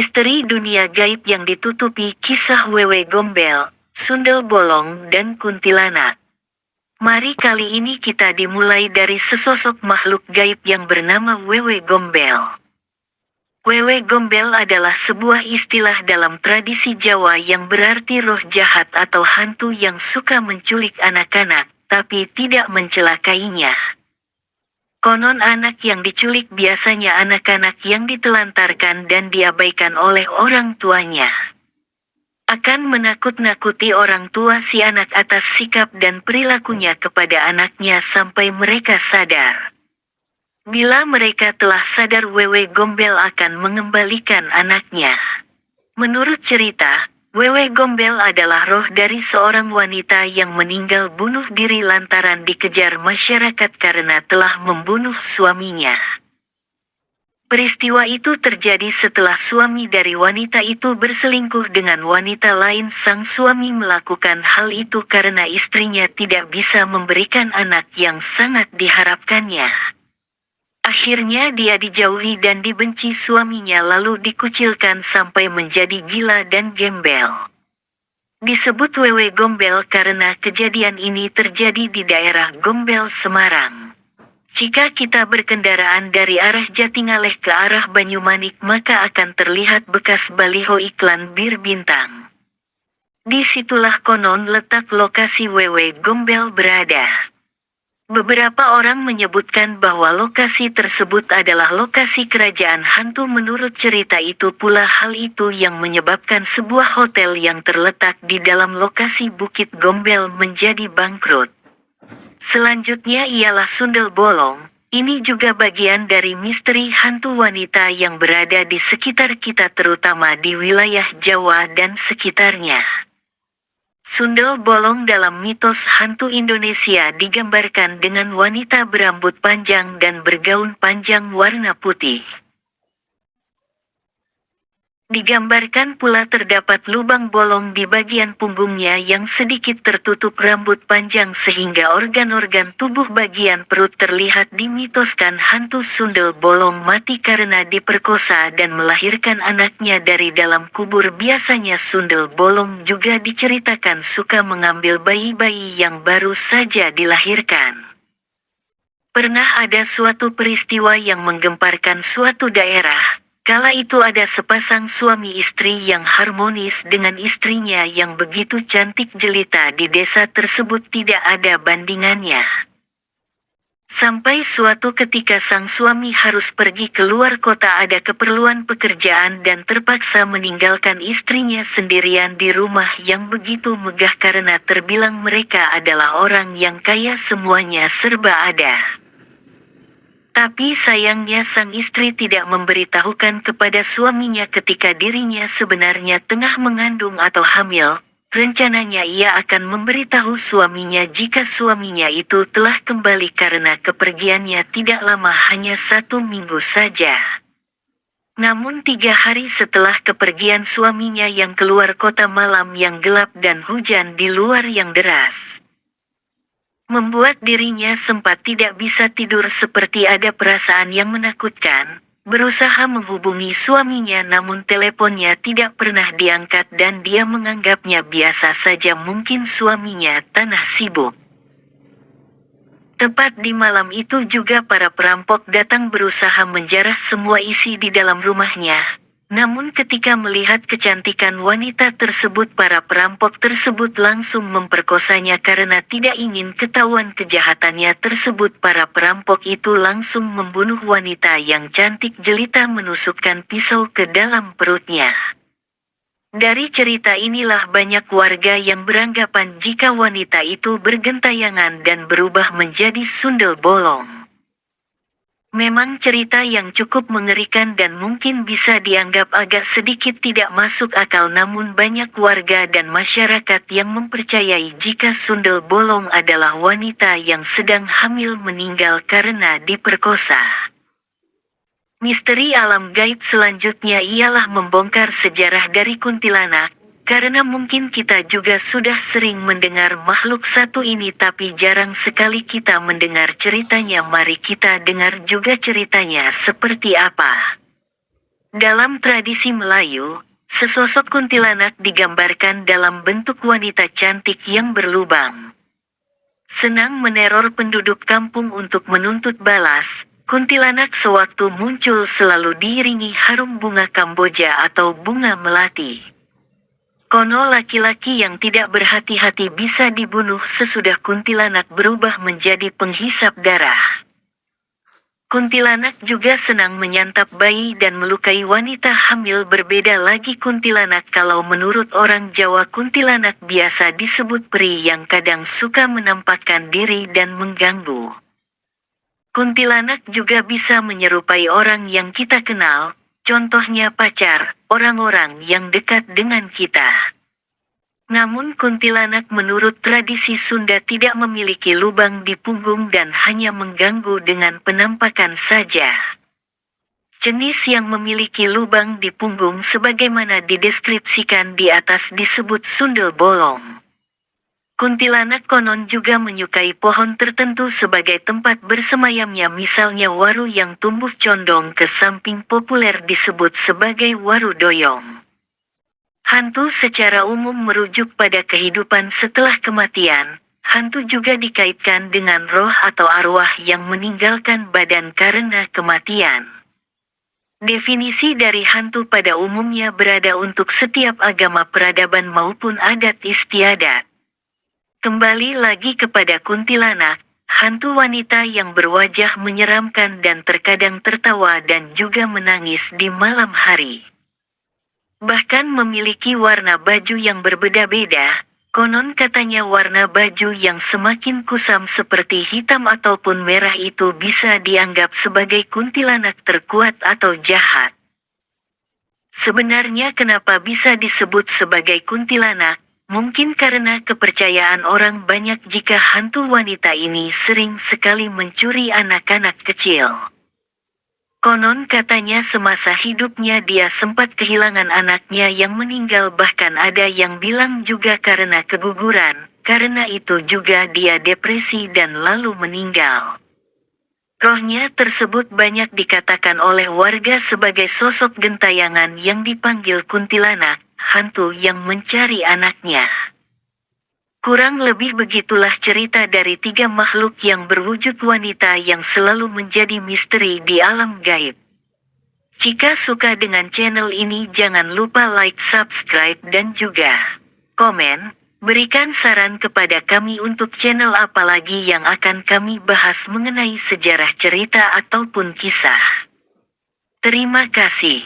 Misteri dunia gaib yang ditutupi kisah Wewe Gombel, Sundel Bolong dan Kuntilanak. Mari kali ini kita dimulai dari sesosok makhluk gaib yang bernama Wewe Gombel. Wewe Gombel adalah sebuah istilah dalam tradisi Jawa yang berarti roh jahat atau hantu yang suka menculik anak-anak, tapi tidak mencelakainya. Konon anak yang diculik biasanya anak-anak yang ditelantarkan dan diabaikan oleh orang tuanya. Akan menakut-nakuti orang tua si anak atas sikap dan perilakunya kepada anaknya sampai mereka sadar. Bila mereka telah sadar, Wewe Gombel akan mengembalikan anaknya. Menurut cerita, Wewe Gombel adalah roh dari seorang wanita yang meninggal bunuh diri lantaran dikejar masyarakat karena telah membunuh suaminya. Peristiwa itu terjadi setelah suami dari wanita itu berselingkuh dengan wanita lain. Sang suami melakukan hal itu karena istrinya tidak bisa memberikan anak yang sangat diharapkannya. Akhirnya dia dijauhi dan dibenci suaminya lalu dikucilkan sampai menjadi gila dan gembel. Disebut Wewe Gombel karena kejadian ini terjadi di daerah Gombel, Semarang. Jika kita berkendaraan dari arah Jatingaleh ke arah Banyumanik maka akan terlihat bekas baliho iklan bir bintang. Disitulah konon letak lokasi Wewe Gombel berada. Beberapa orang menyebutkan bahwa lokasi tersebut adalah lokasi kerajaan hantu. Menurut cerita itu pula hal itu yang menyebabkan sebuah hotel yang terletak di dalam lokasi Bukit Gombel menjadi bangkrut. Selanjutnya ialah Sundel Bolong. Ini juga bagian dari misteri hantu wanita yang berada di sekitar kita terutama di wilayah Jawa dan sekitarnya. Sundel Bolong dalam mitos hantu Indonesia digambarkan dengan wanita berambut panjang dan bergaun panjang warna putih. Digambarkan pula terdapat lubang bolong di bagian punggungnya yang sedikit tertutup rambut panjang sehingga organ-organ tubuh bagian perut terlihat. Dimitoskan hantu Sundel Bolong mati karena diperkosa dan melahirkan anaknya dari dalam kubur. Biasanya Sundel Bolong juga diceritakan suka mengambil bayi-bayi yang baru saja dilahirkan. Pernah ada suatu peristiwa yang menggemparkan suatu daerah. Kala itu ada sepasang suami istri yang harmonis dengan istrinya yang begitu cantik jelita. Di desa tersebut tidak ada bandingannya. Sampai suatu ketika sang suami harus pergi keluar kota, ada keperluan pekerjaan dan terpaksa meninggalkan istrinya sendirian di rumah yang begitu megah karena terbilang mereka adalah orang yang kaya, semuanya serba ada. Tapi sayangnya sang istri tidak memberitahukan kepada suaminya ketika dirinya sebenarnya tengah mengandung atau hamil. Rencananya ia akan memberitahu suaminya jika suaminya itu telah kembali karena kepergiannya tidak lama, hanya 1 minggu saja. Namun 3 hari setelah kepergian suaminya yang keluar kota, malam yang gelap dan hujan di luar yang deras membuat dirinya sempat tidak bisa tidur, seperti ada perasaan yang menakutkan. Berusaha menghubungi suaminya namun teleponnya tidak pernah diangkat dan dia menganggapnya biasa saja, mungkin suaminya tengah sibuk. Tepat di malam itu juga para perampok datang berusaha menjarah semua isi di dalam rumahnya. Namun ketika melihat kecantikan wanita tersebut, para perampok tersebut langsung memperkosanya. Karena tidak ingin ketahuan kejahatannya tersebut, para perampok itu langsung membunuh wanita yang cantik jelita, menusukkan pisau ke dalam perutnya. Dari cerita inilah banyak warga yang beranggapan jika wanita itu bergentayangan dan berubah menjadi Sundel Bolong. Memang cerita yang cukup mengerikan dan mungkin bisa dianggap agak sedikit tidak masuk akal, namun banyak warga dan masyarakat yang mempercayai jika Sundel Bolong adalah wanita yang sedang hamil meninggal karena diperkosa. Misteri alam gaib selanjutnya ialah membongkar sejarah dari kuntilanak. Karena mungkin kita juga sudah sering mendengar makhluk satu ini tapi jarang sekali kita mendengar ceritanya. Mari kita dengar juga ceritanya seperti apa. Dalam tradisi Melayu, sesosok kuntilanak digambarkan dalam bentuk wanita cantik yang berlubang. Senang meneror penduduk kampung untuk menuntut balas, kuntilanak sewaktu muncul selalu diiringi harum bunga Kamboja atau bunga melati. Kono laki-laki yang tidak berhati-hati bisa dibunuh sesudah kuntilanak berubah menjadi penghisap darah. Kuntilanak juga senang menyantap bayi dan melukai wanita hamil. Berbeda lagi kuntilanak kalau menurut orang Jawa kuntilanak biasa disebut peri yang kadang suka menampakkan diri dan mengganggu. Kuntilanak juga bisa menyerupai orang yang kita kenal, contohnya pacar, orang-orang yang dekat dengan kita. Namun kuntilanak menurut tradisi Sunda tidak memiliki lubang di punggung dan hanya mengganggu dengan penampakan saja. Jenis yang memiliki lubang di punggung sebagaimana dideskripsikan di atas disebut sundel bolong. Kuntilanak konon juga menyukai pohon tertentu sebagai tempat bersemayamnya, misalnya waru yang tumbuh condong ke samping populer disebut sebagai waru doyong. Hantu secara umum merujuk pada kehidupan setelah kematian. Hantu juga dikaitkan dengan roh atau arwah yang meninggalkan badan karena kematian. Definisi dari hantu pada umumnya berada untuk setiap agama peradaban maupun adat istiadat. Kembali lagi kepada kuntilanak, hantu wanita yang berwajah menyeramkan dan terkadang tertawa dan juga menangis di malam hari. Bahkan memiliki warna baju yang berbeda-beda, konon katanya warna baju yang semakin kusam seperti hitam ataupun merah itu bisa dianggap sebagai kuntilanak terkuat atau jahat. Sebenarnya kenapa bisa disebut sebagai kuntilanak? Mungkin karena kepercayaan orang banyak jika hantu wanita ini sering sekali mencuri anak-anak kecil. Konon katanya semasa hidupnya dia sempat kehilangan anaknya yang meninggal, bahkan ada yang bilang juga karena keguguran, karena itu juga dia depresi dan lalu meninggal. Rohnya tersebut banyak dikatakan oleh warga sebagai sosok gentayangan yang dipanggil kuntilanak, hantu yang mencari anaknya. Kurang lebih begitulah cerita dari 3 makhluk yang berwujud wanita yang selalu menjadi misteri di alam gaib. Jika suka dengan channel ini jangan lupa like, subscribe dan juga komen. Berikan saran kepada kami untuk channel apa lagi yang akan kami bahas mengenai sejarah cerita ataupun kisah. Terima kasih.